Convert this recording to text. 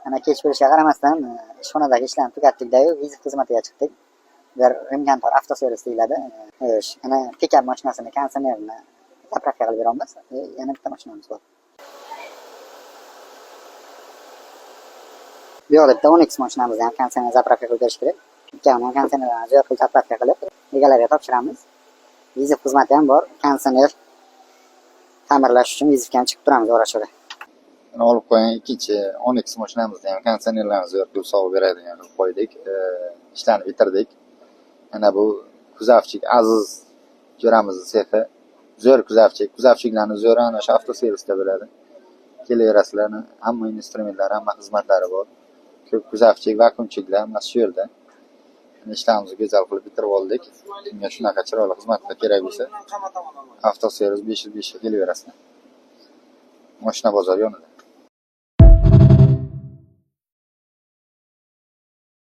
Ana kech bo'lishiga qaramasdan ishxonadagi ishlarni tugatdik-dayu viza xizmatiga chiqdik. Bir Rimgantor avtoservis deyiladi. Ana pikap mashinasini konditsionerini zapravka qilib beramiz. Yana bitta mashinamiz bor. Bu yoqda bitta 10X mashinamizni ham konditsioner zapravka qilib berish kerak. Ikkovini ham konditsionerlarni joy qilib zapravka qilib egalariga topshiramiz. Viza xizmati ham bor. Konditsioner ta'mirlash uchun vizitga ham chiqib turamiz ora-chora. Olib qo'ygan ikkinchi 10X mashinamizni ham konditsionerlarimizni yo'q sog'ib beradigan qilib qo'ydik. Ishlarni bitirdik. Mana bu kuzovchik Aziz jo'ramizning sexi. Zo'r kuzovchik. Kuzovchiklarni zo'r ana shu avtoservisda bo'ladi. Kelaverasizlar, hamma instrumentlar, hamma xizmatlari bor. Ko'p kuzovchik, vakuumchiklar mana shu yerda. Ishlarimizni go'zal qilib bitirib oldik. Kimga shunaqa chiroyli xizmatlar kerak bo'lsa, avtoservis 505 ga kelaverasizlar. Mashina bozor yonida.